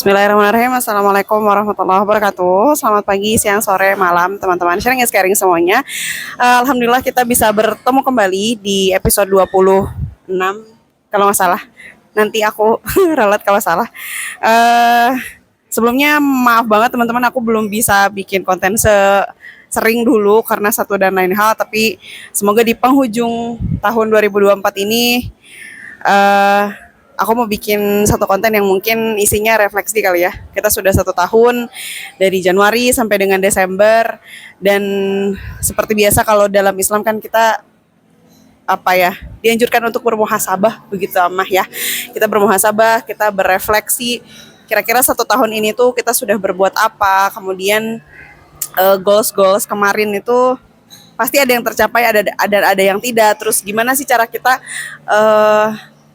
Bismillahirrahmanirrahim. Assalamualaikum warahmatullahi wabarakatuh. Selamat pagi, siang, sore, malam teman-teman sharing and caring semuanya. Alhamdulillah kita bisa bertemu kembali di episode 26 kalau nggak salah. Nanti aku ralat kalau salah. Sebelumnya maaf banget teman-teman, aku belum bisa bikin konten sering dulu karena satu dan lain hal, tapi semoga di penghujung tahun 2024 ini aku mau bikin satu konten yang mungkin isinya refleksi kali ya. Kita sudah 1 tahun dari Januari sampai dengan Desember, dan seperti biasa kalau dalam Islam kan kita dianjurkan untuk bermuhasabah begitu Amah ya. Kita bermuhasabah, kita berefleksi. Kira-kira 1 tahun ini tuh kita sudah berbuat apa, kemudian goals kemarin itu pasti ada yang tercapai, ada yang tidak. Terus gimana sih cara kita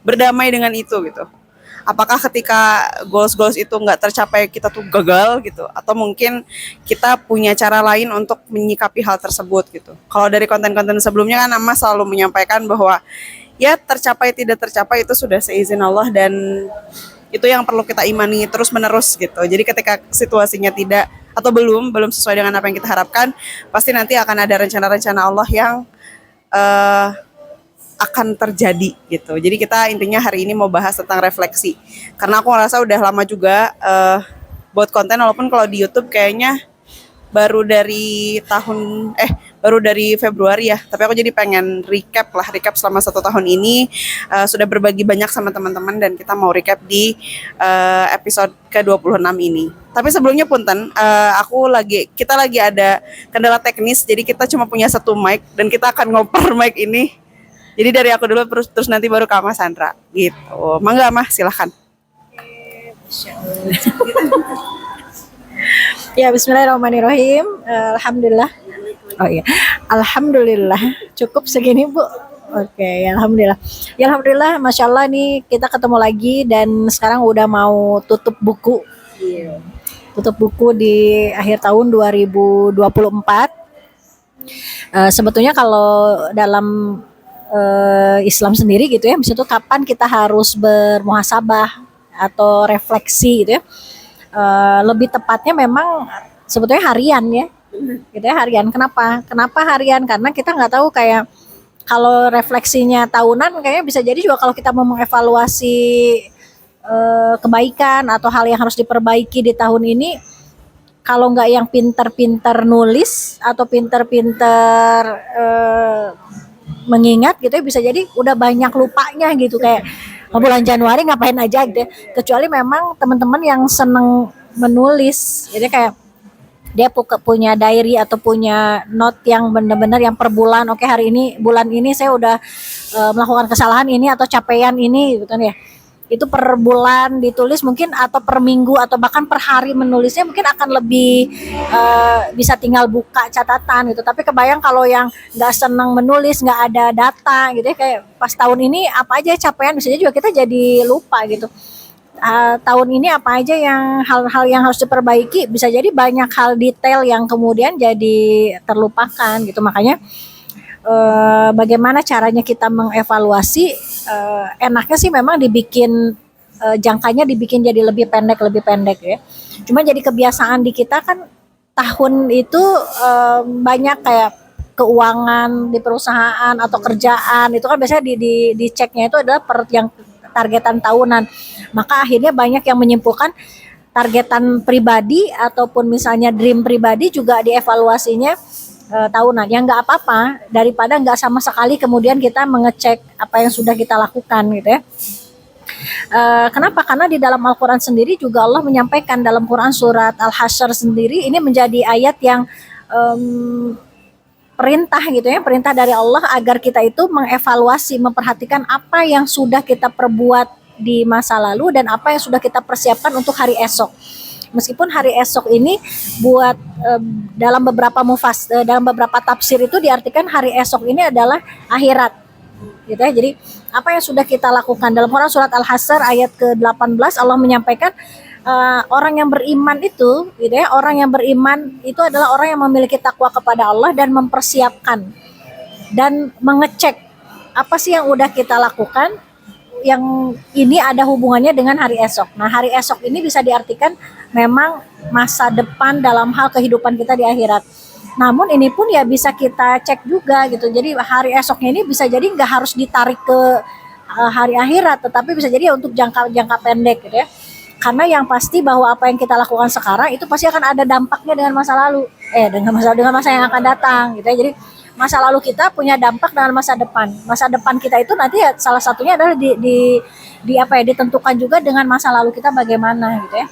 berdamai dengan itu gitu. Apakah ketika goals itu nggak tercapai kita tuh gagal gitu, atau mungkin kita punya cara lain untuk menyikapi hal tersebut gitu. Kalau dari konten-konten sebelumnya kan Amma selalu menyampaikan bahwa ya tercapai tidak tercapai itu sudah seizin Allah, dan itu yang perlu kita imani terus menerus gitu. Jadi ketika situasinya tidak atau belum sesuai dengan apa yang kita harapkan, pasti nanti akan ada rencana-rencana Allah yang akan terjadi gitu. Jadi kita intinya hari ini mau bahas tentang refleksi. Karena aku ngerasa udah lama juga buat konten, walaupun kalau di YouTube kayaknya baru dari Februari ya. Tapi aku jadi pengen recap selama 1 tahun ini. Sudah berbagi banyak sama teman-teman, dan kita mau recap di episode ke-26 ini. Tapi sebelumnya punten, kita lagi ada kendala teknis, jadi kita cuma punya satu mic dan kita akan ngoper mic ini. Jadi dari aku dulu, terus nanti baru ke Mas Sandra gitu. Mangga Mah, silahkan. Ya, bismillahirrahmanirrahim. Alhamdulillah. Oh iya. Alhamdulillah. Cukup segini, Bu. Oke, alhamdulillah. Ya alhamdulillah, Masya Allah nih kita ketemu lagi, dan sekarang udah mau tutup buku. Tutup buku di akhir tahun 2024. Sebetulnya kalau dalam Islam sendiri gitu ya, misalnya tuh kapan kita harus bermuhasabah atau refleksi gitu ya. Lebih tepatnya memang sebetulnya harian ya, gitu ya, harian. Kenapa harian? Karena kita nggak tahu, kayak kalau refleksinya tahunan kayaknya bisa jadi juga kalau kita mau mengevaluasi kebaikan atau hal yang harus diperbaiki di tahun ini, kalau nggak yang pinter-pinter nulis atau pinter-pinter mengingat gitu ya, bisa jadi udah banyak lupanya gitu, kayak bulan Januari ngapain aja gitu ya. Kecuali memang teman-teman yang seneng menulis, jadi kayak dia punya diary atau punya note yang benar-benar yang per bulan. Oke, bulan ini saya udah melakukan kesalahan ini atau capaian ini gitu kan ya. Itu per bulan ditulis mungkin, atau per minggu, atau bahkan per hari menulisnya mungkin akan lebih bisa tinggal buka catatan gitu. Tapi kebayang kalau yang nggak senang menulis, nggak ada data gitu ya, kayak pas tahun ini apa aja capaian, bisa juga kita jadi lupa gitu. Tahun ini apa aja yang hal-hal yang harus diperbaiki, bisa jadi banyak hal detail yang kemudian jadi terlupakan gitu. Makanya bagaimana caranya kita mengevaluasi, enaknya sih memang dibikin jangkanya dibikin jadi lebih pendek ya. Cuma jadi kebiasaan di kita kan, tahun itu banyak kayak keuangan di perusahaan atau kerjaan itu kan biasanya diceknya itu adalah yang targetan tahunan. Maka akhirnya banyak yang menyimpulkan targetan pribadi ataupun misalnya dream pribadi juga dievaluasinya tahunan. Yang nggak apa-apa daripada nggak sama sekali kemudian kita mengecek apa yang sudah kita lakukan gitu ya. Kenapa? Karena di dalam Al-Quran sendiri juga Allah menyampaikan, dalam Quran surat Al-Hasyr sendiri ini menjadi ayat yang perintah gitu ya, perintah dari Allah agar kita itu mengevaluasi, memperhatikan apa yang sudah kita perbuat di masa lalu dan apa yang sudah kita persiapkan untuk hari esok. Meskipun hari esok ini buat dalam beberapa tafsir itu diartikan hari esok ini adalah akhirat gitu ya. Jadi apa yang sudah kita lakukan, dalam Quran surat Al-Hasyr ayat ke-18 Allah menyampaikan orang yang beriman itu gitu ya, orang yang beriman itu adalah orang yang memiliki takwa kepada Allah dan mempersiapkan dan mengecek apa sih yang udah kita lakukan yang ini ada hubungannya dengan hari esok. Nah, hari esok ini bisa diartikan memang masa depan dalam hal kehidupan kita di akhirat. Namun ini pun ya bisa kita cek juga gitu. Jadi hari esoknya ini bisa jadi nggak harus ditarik ke hari akhirat, tetapi bisa jadi ya untuk jangka pendek gitu ya. Karena yang pasti bahwa apa yang kita lakukan sekarang itu pasti akan ada dampaknya dengan masa lalu, dengan masa yang akan datang gitu ya. Jadi masa lalu kita punya dampak dengan masa depan. Masa depan kita itu nanti ya salah satunya adalah ditentukan juga dengan masa lalu kita bagaimana gitu ya.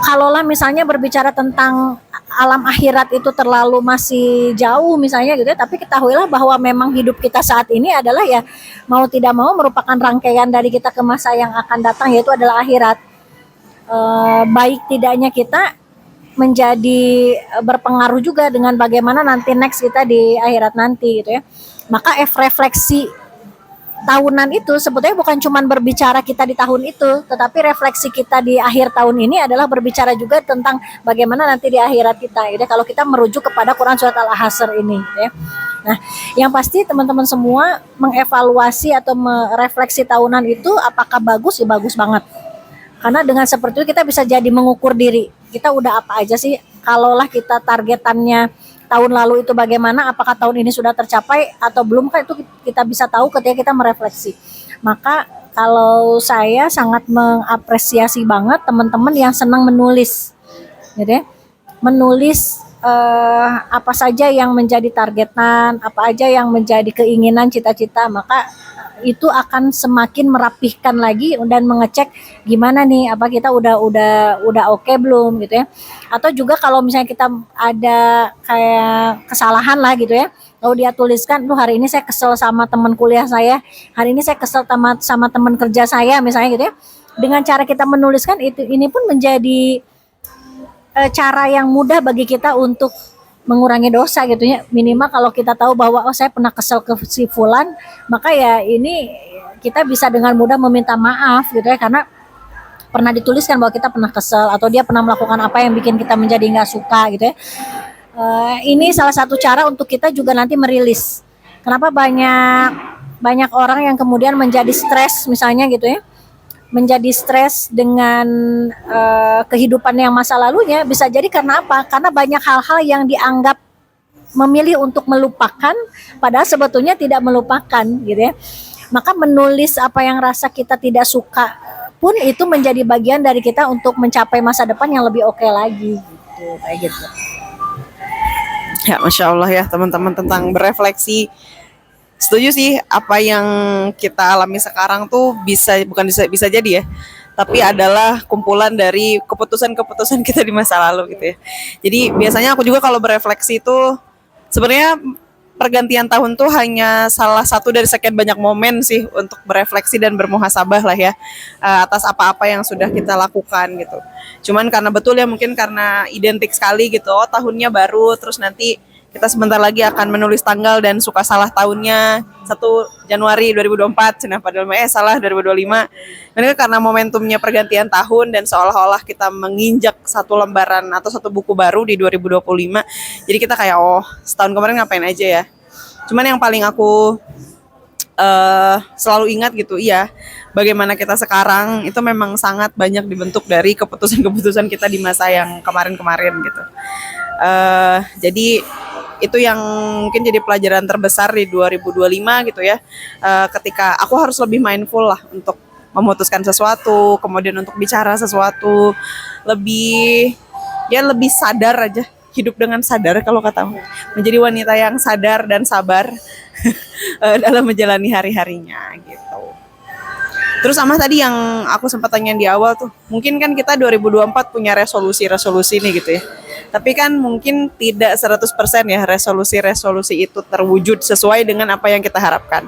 Kalaulah misalnya berbicara tentang alam akhirat itu terlalu masih jauh misalnya gitu ya, tapi ketahuilah bahwa memang hidup kita saat ini adalah ya mau tidak mau merupakan rangkaian dari kita ke masa yang akan datang, yaitu adalah akhirat. Baik tidaknya kita menjadi berpengaruh juga dengan bagaimana nanti next kita di akhirat nanti gitu ya. Maka refleksi tahunan itu sebetulnya bukan cuma berbicara kita di tahun itu, tetapi refleksi kita di akhir tahun ini adalah berbicara juga tentang bagaimana nanti di akhirat kita. Gitu. Kalau kita merujuk kepada Quran surat Al-Hasr ini. Gitu ya. Nah, yang pasti teman-teman semua mengevaluasi atau merefleksi tahunan itu apakah bagus? Ya bagus banget. Karena dengan seperti itu kita bisa jadi mengukur diri. Kita udah apa aja sih? Kalaulah kita targetannya tahun lalu itu bagaimana, apakah tahun ini sudah tercapai atau belum, kan itu kita bisa tahu ketika kita merefleksi. Maka kalau saya sangat mengapresiasi banget teman-teman yang senang menulis, gitu ya. Menulis apa saja yang menjadi targetan, apa aja yang menjadi keinginan, cita-cita, maka itu akan semakin merapihkan lagi dan mengecek gimana nih, apa kita udah oke belum gitu ya. Atau juga kalau misalnya kita ada kayak kesalahan lah gitu ya, lalu dia tuliskan, hari ini saya kesel sama teman kuliah saya, hari ini saya kesel sama teman kerja saya misalnya gitu ya. Dengan cara kita menuliskan ini pun menjadi cara yang mudah bagi kita untuk mengurangi dosa gitu ya. Minimal kalau kita tahu bahwa saya pernah kesel ke si fulan, maka ya ini kita bisa dengan mudah meminta maaf gitu ya, karena pernah dituliskan bahwa kita pernah kesel atau dia pernah melakukan apa yang bikin kita menjadi nggak suka gitu ya. Ini salah satu cara untuk kita juga nanti merilis. Kenapa banyak orang yang kemudian menjadi stres misalnya gitu ya, menjadi stres dengan kehidupan yang masa lalunya, bisa jadi karena apa? Karena banyak hal-hal yang dianggap memilih untuk melupakan, padahal sebetulnya tidak melupakan gitu ya. Maka menulis apa yang rasa kita tidak suka pun itu menjadi bagian dari kita untuk mencapai masa depan yang lebih oke lagi gitu, kayak gitu. Ya, Masya Allah ya teman-teman, tentang berefleksi. Setuju sih, apa yang kita alami sekarang tuh bisa jadi ya, tapi adalah kumpulan dari keputusan-keputusan kita di masa lalu gitu ya. Jadi biasanya aku juga kalau berefleksi itu sebenarnya pergantian tahun tuh hanya salah satu dari sekian banyak momen sih untuk berefleksi dan bermuhasabah lah ya, atas apa-apa yang sudah kita lakukan gitu. Cuman karena betul ya, mungkin karena identik sekali gitu, tahunnya baru, terus nanti kita sebentar lagi akan menulis tanggal dan suka salah tahunnya 1 Januari 2024, nah padahal salah 2025. Ini karena momentumnya pergantian tahun dan seolah-olah kita menginjak satu lembaran atau satu buku baru di 2025. Jadi kita kayak setahun kemarin ngapain aja ya. Cuman yang paling aku selalu ingat gitu, bagaimana kita sekarang itu memang sangat banyak dibentuk dari keputusan-keputusan kita di masa yang kemarin-kemarin gitu. Jadi itu yang mungkin jadi pelajaran terbesar di 2025 gitu ya, ketika aku harus lebih mindful lah untuk memutuskan sesuatu, kemudian untuk bicara sesuatu, lebih sadar aja, hidup dengan sadar kalau katamu, menjadi wanita yang sadar dan sabar dalam menjalani hari-harinya gitu. Terus sama tadi yang aku sempat tanya di awal tuh, mungkin kan kita 2024 punya resolusi nih gitu ya. Tapi kan mungkin tidak 100% ya resolusi itu terwujud sesuai dengan apa yang kita harapkan.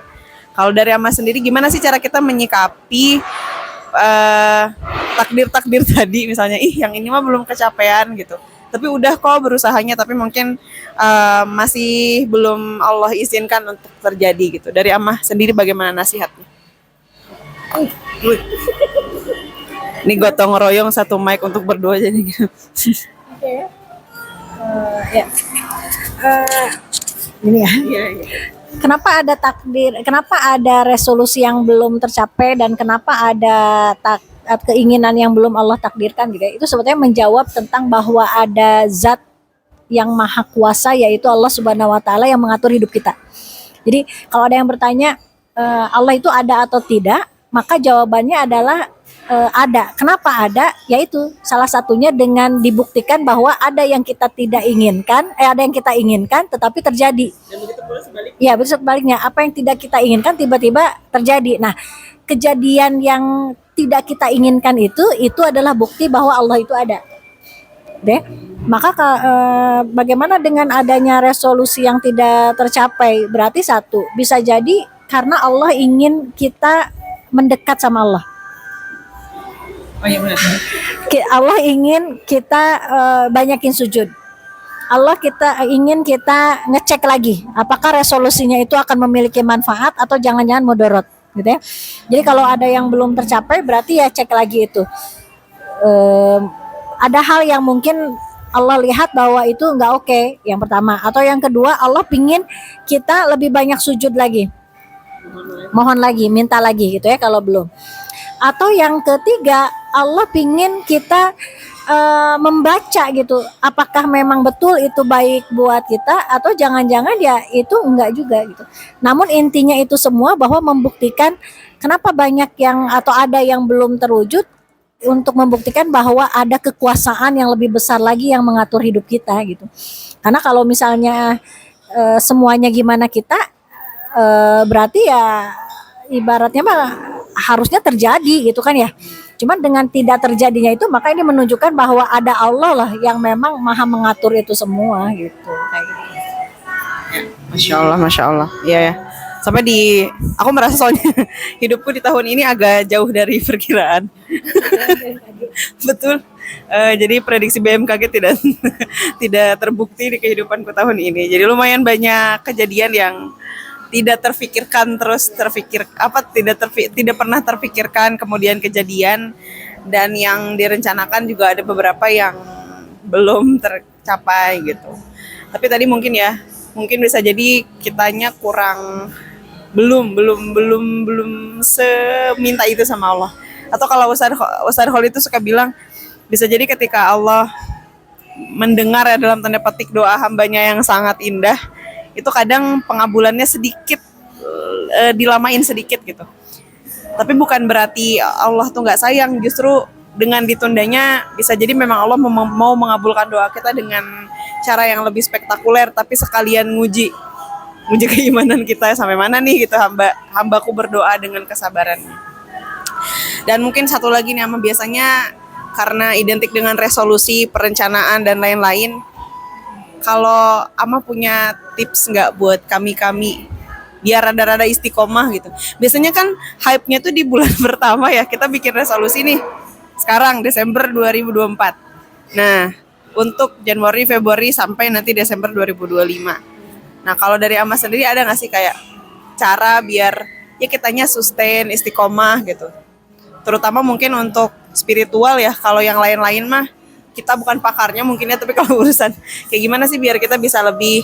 Kalau dari Ama sendiri, gimana sih cara kita menyikapi takdir-takdir tadi, misalnya yang ini mah belum kecapean gitu, tapi udah kok berusahanya, tapi mungkin masih belum Allah izinkan untuk terjadi gitu. Dari Ama sendiri bagaimana nasihatnya? Ini gotong royong satu mic untuk berdua jadi gitu. Oke. Ya. Ini ya. kenapa ada takdir, kenapa ada resolusi yang belum tercapai dan kenapa ada keinginan yang belum Allah takdirkan juga. Itu sebetulnya menjawab tentang bahwa ada zat yang maha kuasa, yaitu Allah Subhanahu wa taala, yang mengatur hidup kita. Jadi kalau ada yang bertanya Allah itu ada atau tidak, maka jawabannya adalah ada. Kenapa ada? Yaitu salah satunya dengan dibuktikan bahwa ada yang kita tidak inginkan, ada yang kita inginkan tetapi terjadi. Ya, betul sebaliknya. Apa yang tidak kita inginkan tiba-tiba terjadi. Nah, kejadian yang tidak kita inginkan itu adalah bukti bahwa Allah itu ada. Deh, maka bagaimana dengan adanya resolusi yang tidak tercapai? Berarti satu, bisa jadi karena Allah ingin kita mendekat sama Allah. Oh iya benar. Allah ingin kita banyakin sujud. Allah ingin kita ngecek lagi apakah resolusinya itu akan memiliki manfaat atau jangan-jangan mudorot, gitu ya. Jadi kalau ada yang belum tercapai, berarti ya cek lagi itu. Ada hal yang mungkin Allah lihat bahwa itu nggak oke, yang pertama. Atau yang kedua, Allah pingin kita lebih banyak sujud lagi, mohon lagi, minta lagi, gitu ya kalau belum. Atau yang ketiga, Allah pingin kita membaca gitu, apakah memang betul itu baik buat kita atau jangan-jangan ya itu enggak juga gitu. Namun intinya itu semua bahwa membuktikan kenapa banyak yang atau ada yang belum terwujud, untuk membuktikan bahwa ada kekuasaan yang lebih besar lagi yang mengatur hidup kita gitu. Karena kalau misalnya semuanya gimana kita, berarti ya ibaratnya mah harusnya terjadi gitu kan ya. Cuman dengan tidak terjadinya itu, maka ini menunjukkan bahwa ada Allah lah yang memang maha mengatur itu semua gitu. Kayak gitu. Masya Allah. Iya ya. Sampai aku merasa soalnya hidupku di tahun ini agak jauh dari perkiraan. Betul. Jadi prediksi BMKG tidak tidak terbukti di kehidupanku tahun ini. Jadi lumayan banyak kejadian yang tidak terfikirkan, tidak pernah terfikirkan, kemudian kejadian, dan yang direncanakan juga ada beberapa yang belum tercapai gitu. Tapi tadi mungkin bisa jadi kitanya kurang belum seminta itu sama Allah. Atau kalau Ustadz Khalid itu suka bilang, bisa jadi ketika Allah mendengar ya dalam tanda petik doa hambanya yang sangat indah, itu kadang pengabulannya sedikit dilamain sedikit gitu. Tapi bukan berarti Allah tuh nggak sayang, justru dengan ditundanya bisa jadi memang Allah mau mengabulkan doa kita dengan cara yang lebih spektakuler, tapi sekalian nguji keimanan kita sampai mana nih gitu, hambaku berdoa dengan kesabarannya. Dan mungkin satu lagi nih, biasanya karena identik dengan resolusi, perencanaan dan lain-lain, kalau Ama punya tips nggak buat kami biar rada-rada istiqomah gitu. Biasanya kan hype-nya tuh di bulan pertama ya, kita bikin resolusi nih sekarang Desember 2024. Nah, untuk Januari, Februari sampai nanti Desember 2025. Nah, kalau dari Ama sendiri ada nggak sih kayak cara biar ya kitanya sustain, istiqomah gitu? Terutama mungkin untuk spiritual ya, kalau yang lain-lain mah kita bukan pakarnya mungkin ya, tapi kalau urusan kayak gimana sih biar kita bisa lebih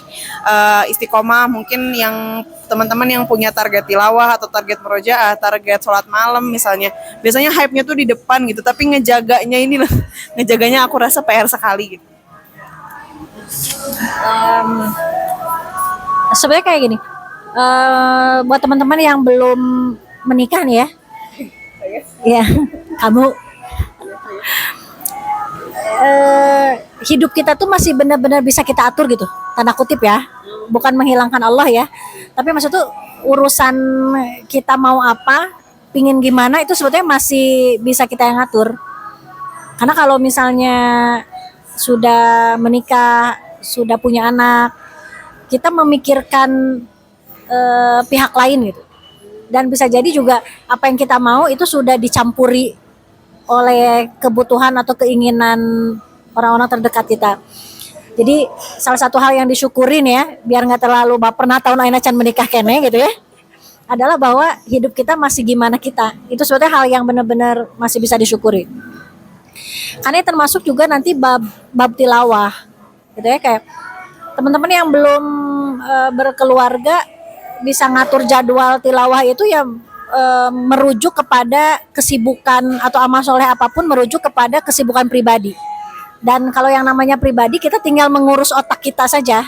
istiqomah, mungkin yang teman-teman yang punya target tilawah atau target murojaah, target sholat malam misalnya, biasanya hype-nya tuh di depan gitu, tapi ngejaganya aku rasa PR sekali gitu. Sebenarnya kayak gini, buat teman-teman yang belum menikah nih ya, ya kamu hidup kita tuh masih benar-benar bisa kita atur gitu, tanda kutip ya, bukan menghilangkan Allah ya, tapi maksud tuh urusan kita mau apa, pingin gimana, itu sebetulnya masih bisa kita yang ngatur. Karena kalau misalnya sudah menikah, sudah punya anak, kita memikirkan pihak lain gitu, dan bisa jadi juga apa yang kita mau itu sudah dicampuri oleh kebutuhan atau keinginan orang-orang terdekat kita. Jadi salah satu hal yang disyukurin ya, biar nggak terlalu baper tahun aina can menikah kene gitu ya, adalah bahwa hidup kita masih gimana kita. Itu sebetulnya hal yang benar-benar masih bisa disyukuri. Karena termasuk juga nanti bab tilawah gitu ya, kayak teman-teman yang belum berkeluarga, bisa ngatur jadwal tilawah itu ya merujuk kepada kesibukan atau amal soleh apapun merujuk kepada kesibukan pribadi. Dan kalau yang namanya pribadi kita tinggal mengurus otak kita saja.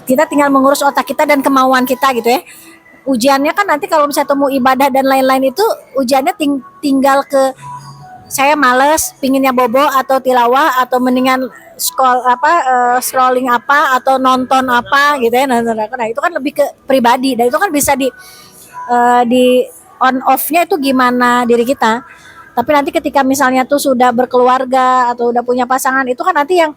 Kita tinggal mengurus otak kita dan kemauan kita gitu ya. Ujiannya kan nanti kalau misalnya temu ibadah dan lain-lain itu ujiannya tinggal ke saya males, pinginnya bobo atau tilawah atau mendingan scrolling apa atau nonton apa gitu ya. Nah itu kan lebih ke pribadi dan itu kan bisa di on off-nya itu gimana diri kita. Tapi nanti ketika misalnya tuh sudah berkeluarga atau udah punya pasangan itu kan nanti yang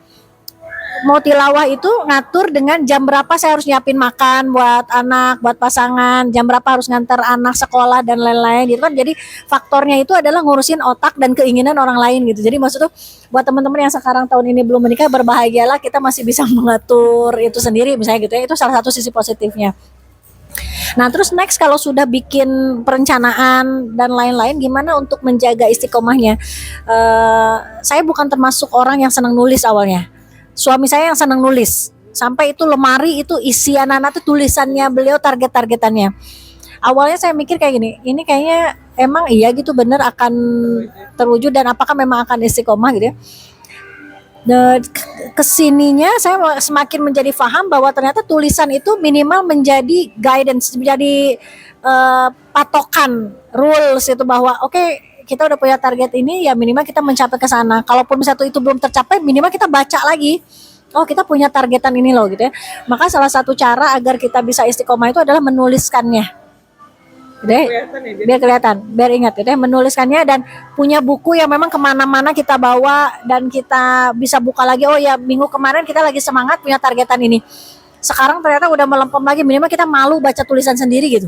mau tilawah itu ngatur dengan jam berapa saya harus nyiapin makan buat anak, buat pasangan, jam berapa harus ngantar anak sekolah dan lain-lain gitu kan. Jadi faktornya itu adalah ngurusin otak dan keinginan orang lain gitu. Jadi maksud tuh buat teman-teman yang sekarang tahun ini belum menikah berbahagialah kita masih bisa mengatur itu sendiri misalnya gitu ya. Itu salah satu sisi positifnya. Nah terus next kalau sudah bikin perencanaan dan lain-lain gimana untuk menjaga istiqomahnya. Saya bukan termasuk orang yang senang nulis awalnya. Suami saya yang senang nulis. Sampai itu lemari itu isi anak-anak itu tulisannya beliau target-targetannya. Awalnya saya mikir kayak gini, ini kayaknya emang iya gitu bener akan terwujud dan apakah memang akan istiqomah gitu ya. Kesininya saya semakin menjadi paham bahwa ternyata tulisan itu minimal menjadi guidance, menjadi patokan, rules itu bahwa oke, kita udah punya target ini ya minimal kita mencapai ke sana. Kalaupun misalnya itu belum tercapai minimal kita baca lagi. Oh kita punya targetan ini loh gitu ya. Maka salah satu cara agar kita bisa istiqomah itu adalah menuliskannya. Deh, biar kelihatan, biar ingat gitu ya, menuliskannya dan punya buku yang memang kemana-mana kita bawa dan kita bisa buka lagi. Oh ya minggu kemarin kita lagi semangat punya targetan ini. Sekarang ternyata udah melempem lagi, minimal kita malu baca tulisan sendiri gitu.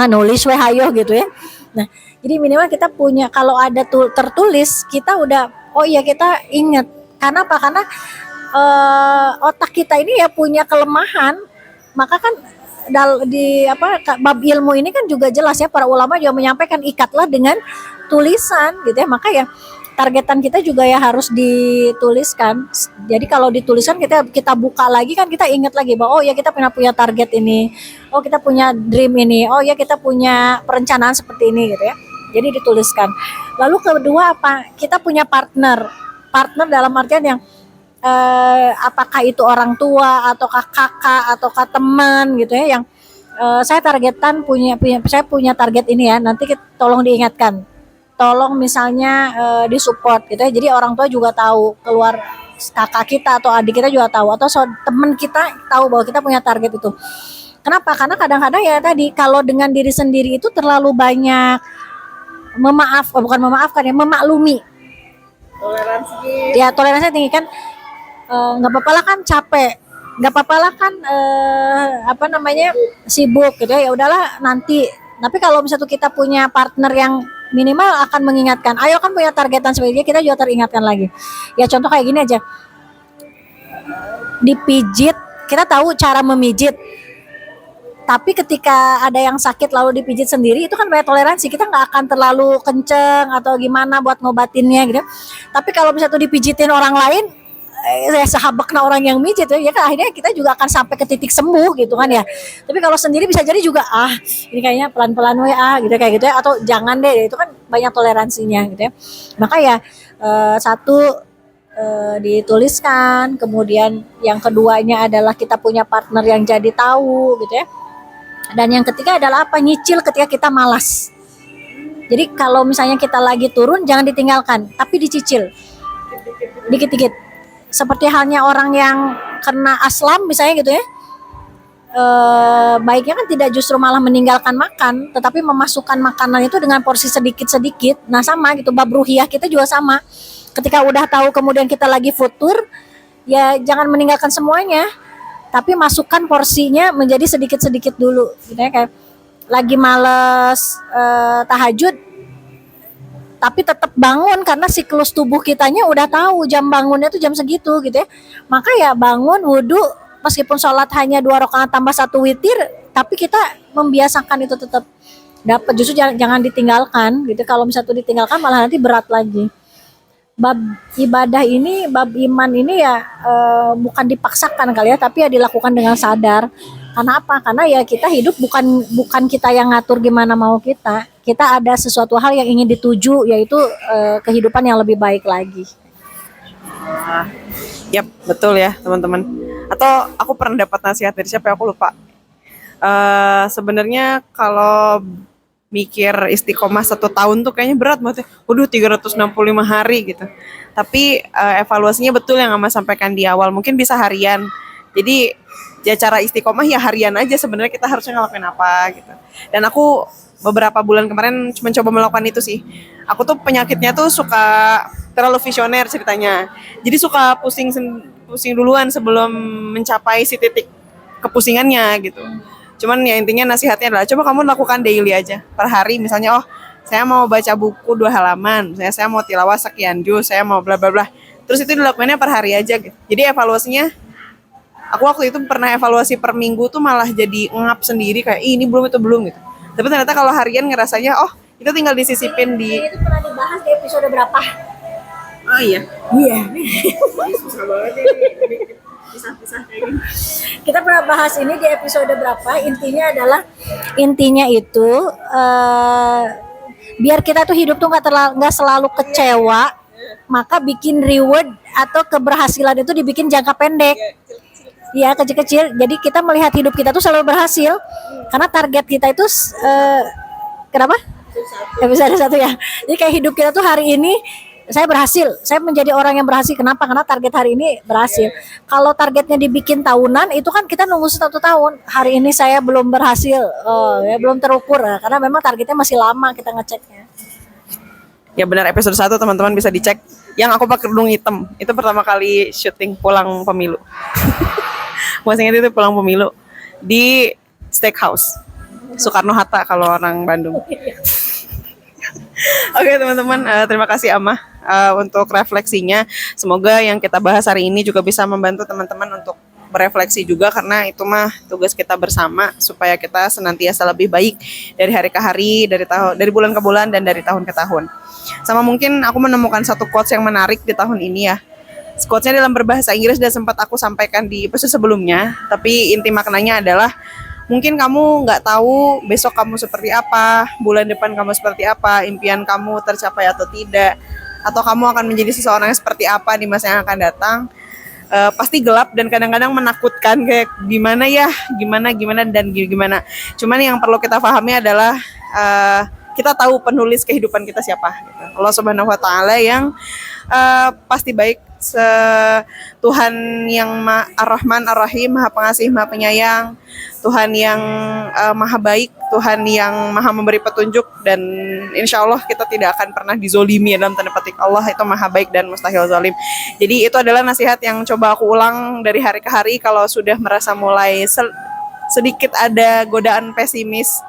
Nulis we hayo gitu ya. Nah, jadi minimal kita punya kalau ada tertulis kita udah oh iya kita ingat. Karena apa? Karena otak kita ini ya punya kelemahan. Maka kan bab ilmu ini kan juga jelas ya para ulama juga menyampaikan ikatlah dengan tulisan gitu ya. Maka ya targetan kita juga ya harus dituliskan. Jadi kalau dituliskan kita buka lagi kan kita ingat lagi bahwa oh ya kita punya target ini. Oh kita punya dream ini. Oh ya kita punya perencanaan seperti ini gitu ya. Jadi dituliskan. Lalu kedua apa? Kita punya partner. Partner dalam artian yang apakah itu orang tua ataukah kakak ataukah teman gitu ya yang saya targetan saya punya target ini ya. Nanti tolong diingatkan. Tolong misalnya disupport gitu ya. Jadi orang tua juga tahu, keluar kakak kita atau adik kita juga tahu atau teman kita tahu bahwa kita punya target itu. Kenapa? Karena kadang-kadang ya tadi kalau dengan diri sendiri itu terlalu banyak memaklumi. Toleransi tinggi kan. Nggak apa-apa lah kan capek, nggak apa-apa lah kan sibuk gitu ya. Ya udahlah nanti. Tapi kalau misalnya kita punya partner yang minimal akan mengingatkan, ayo kan punya targetan seperti kita juga teringatkan lagi. Ya contoh kayak gini aja, dipijit, kita tahu cara memijit. Tapi ketika ada yang sakit lalu dipijit sendiri itu kan banyak toleransi, kita nggak akan terlalu kenceng atau gimana buat ngobatinnya gitu. Tapi kalau misalnya tuh dipijitin orang lain, sahabakna orang yang mijit ya kan akhirnya kita juga akan sampai ke titik sembuh gitu kan ya. Tapi kalau sendiri bisa jadi juga ini kayaknya pelan-pelan gitu kayak gitu ya atau jangan deh itu kan banyak toleransinya gitu ya. Maka ya dituliskan, kemudian yang keduanya adalah kita punya partner yang jadi tahu gitu ya. Dan yang ketiga adalah apa? Nyicil ketika kita malas. Jadi kalau misalnya kita lagi turun jangan ditinggalkan, tapi dicicil. Dikit-dikit. Seperti halnya orang yang kena aslam misalnya gitu ya. Baiknya kan tidak justru malah meninggalkan makan, tetapi memasukkan makanan itu dengan porsi sedikit-sedikit. Nah sama gitu, bab ruhiyah kita juga sama. Ketika udah tahu kemudian kita lagi futur, ya jangan meninggalkan semuanya, tapi masukkan porsinya menjadi sedikit-sedikit dulu. Gitu ya, kayak lagi males tahajud, tapi tetap bangun karena siklus tubuh kitanya udah tahu jam bangunnya tuh jam segitu gitu ya. Maka ya bangun wudu meskipun sholat hanya 2 rakaat tambah 1 witir, tapi kita membiasakan itu tetap dapat. Justru jangan ditinggalkan gitu. Kalau misalnya tuh ditinggalkan malah nanti berat lagi. Bab ibadah ini, bab iman ini ya bukan dipaksakan kali ya, tapi ya dilakukan dengan sadar. Karena apa? Karena ya kita hidup bukan bukan kita yang ngatur gimana mau kita. Kita ada sesuatu hal yang ingin dituju, yaitu kehidupan yang lebih baik lagi. Yap, betul ya teman-teman. Atau aku pernah dapat nasihat dari siapa ya, aku lupa. Sebenarnya kalau mikir istiqomah 1 tahun tuh kayaknya berat banget ya. Waduh, 365 hari gitu. Tapi evaluasinya betul yang Ama sampaikan di awal. Mungkin bisa harian. Jadi ya cara istiqomah ya harian aja sebenarnya kita harusnya ngelakuin apa gitu. Dan aku beberapa bulan kemarin cuma coba melakukan itu sih. Aku tuh penyakitnya tuh suka terlalu visioner ceritanya. Jadi suka pusing duluan sebelum mencapai si titik kepusingannya gitu. Cuman ya intinya nasihatnya adalah coba kamu lakukan daily aja. Per hari misalnya, oh saya mau baca buku 2 halaman, saya mau tilawah sekian juz, saya mau bla bla bla. Terus itu dilakukannya per hari aja gitu. Jadi evaluasinya, aku waktu itu pernah evaluasi per minggu tuh malah jadi ngap sendiri kayak ini belum itu belum gitu. Tapi ternyata kalau harian ngerasanya oh itu tinggal disisipin di. Itu pernah dibahas di episode berapa? Oh iya. Iya. Susah banget ini. Pisah-pisah kayak gini. Kita pernah bahas ini di episode berapa? Intinya itu biar kita tuh hidup tuh nggak selalu kecewa, maka bikin reward atau keberhasilan itu dibikin jangka pendek. Iya, kecil-kecil. Jadi kita melihat hidup kita tuh selalu berhasil karena target kita itu kenapa? Episode 1 ya. Jadi kayak hidup kita tuh hari ini saya berhasil, saya menjadi orang yang berhasil. Kenapa? Karena target hari ini berhasil. Kalau targetnya dibikin tahunan, itu kan kita nunggu 1 tahun. Hari ini saya belum berhasil, ya belum terukur, karena memang targetnya masih lama kita ngeceknya. Ya benar, episode 1 teman-teman bisa dicek. Yang aku pakai kerudung hitam, itu pertama kali syuting pulang pemilu. Masih ingat itu pulang pemilu di Steakhouse Soekarno Hatta kalau orang Bandung. Oke teman-teman, terima kasih Amah untuk refleksinya. Semoga yang kita bahas hari ini juga bisa membantu teman-teman untuk berefleksi juga, karena itu mah tugas kita bersama supaya kita senantiasa lebih baik dari hari ke hari, dari bulan ke bulan, dan dari tahun ke tahun. Sama mungkin aku menemukan satu quotes yang menarik di tahun ini ya. Quotes-nya dalam berbahasa Inggris dan sempat aku sampaikan di episode sebelumnya, tapi inti maknanya adalah mungkin kamu nggak tahu besok kamu seperti apa, bulan depan kamu seperti apa, impian kamu tercapai atau tidak, atau kamu akan menjadi seseorang yang seperti apa di masa yang akan datang. Pasti gelap dan kadang-kadang menakutkan, kayak gimana dan gimana. Cuman yang perlu kita pahami adalah kita tahu penulis kehidupan kita siapa gitu. Allah Subhanahu wa taala yang pasti baik, Tuhan yang Ar-Rahman Ar-Rahim, Maha Pengasih Maha Penyayang, Tuhan yang maha baik, Tuhan yang maha memberi petunjuk, dan insya Allah kita tidak akan pernah dizolimi dalam tanda petik. Allah itu maha baik dan mustahil zalim. Jadi itu adalah nasihat yang coba aku ulang dari hari ke hari kalau sudah merasa mulai sedikit ada godaan pesimis.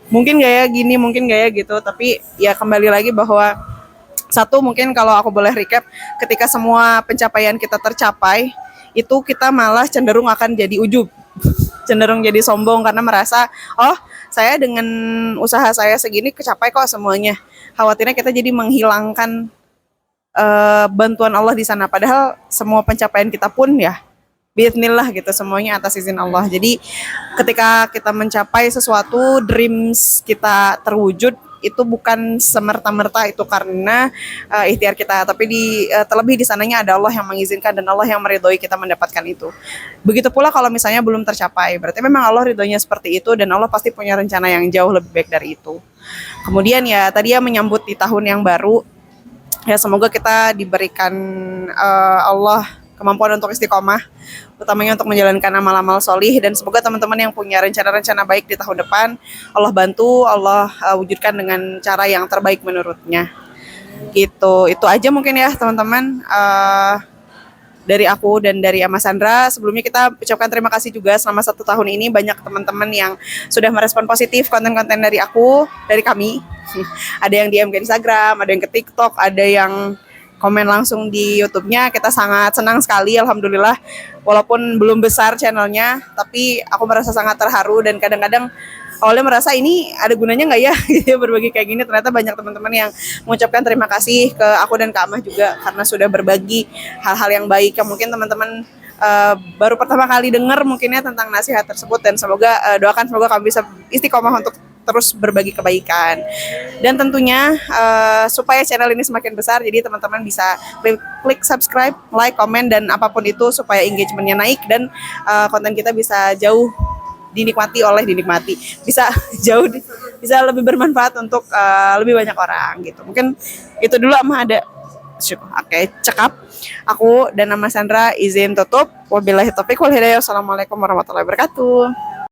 Mungkin gak ya gini, mungkin gak ya gitu, tapi ya kembali lagi bahwa satu, mungkin kalau aku boleh recap, ketika semua pencapaian kita tercapai, itu kita malah cenderung akan jadi ujub, cenderung jadi sombong karena merasa, oh saya dengan usaha saya segini kecapai kok semuanya. Khawatirnya kita jadi menghilangkan bantuan Allah di sana, padahal semua pencapaian kita pun ya biidznillah gitu, semuanya atas izin Allah. Jadi ketika kita mencapai sesuatu, dreams kita terwujud, itu bukan semerta-merta itu karena ikhtiar kita, tapi terlebih di sananya ada Allah yang mengizinkan dan Allah yang meridhoi kita mendapatkan itu. Begitu pula kalau misalnya belum tercapai, berarti memang Allah ridhonya seperti itu dan Allah pasti punya rencana yang jauh lebih baik dari itu. Kemudian ya tadi ya menyambut di tahun yang baru, ya semoga kita diberikan Allah kemampuan untuk istiqomah, utamanya untuk menjalankan amal-amal solih, dan semoga teman-teman yang punya rencana-rencana baik di tahun depan, Allah bantu, Allah wujudkan dengan cara yang terbaik menurutnya. Gitu, itu aja mungkin ya teman-teman dari aku dan dari Ama Sandra. Sebelumnya kita ucapkan terima kasih juga selama 1 tahun ini banyak teman-teman yang sudah merespon positif konten-konten dari aku, dari kami. Ada yang DM ke Instagram, ada yang ke TikTok, ada yang komen langsung di YouTube-nya. Kita sangat senang sekali, alhamdulillah. Walaupun belum besar channelnya, tapi aku merasa sangat terharu dan kadang-kadang awalnya merasa ini ada gunanya nggak ya berbagi kayak gini. Ternyata banyak teman-teman yang mengucapkan terima kasih ke aku dan Kak Amah juga karena sudah berbagi hal-hal yang baik yang mungkin teman-teman baru pertama kali dengar mungkinnya tentang nasihat tersebut, dan doakan semoga kami bisa istiqomah untuk terus berbagi kebaikan. Dan tentunya supaya channel ini semakin besar, jadi teman-teman bisa klik subscribe, like, komen, dan apapun itu supaya engagementnya naik dan konten kita bisa bisa bisa lebih bermanfaat untuk lebih banyak orang gitu. Mungkin itu dulu ada. Oke, cekap. Aku dan nama Sandra izin tutup. Wabillahi taufiq wal hidayah. Wassalamualaikum warahmatullahi wabarakatuh.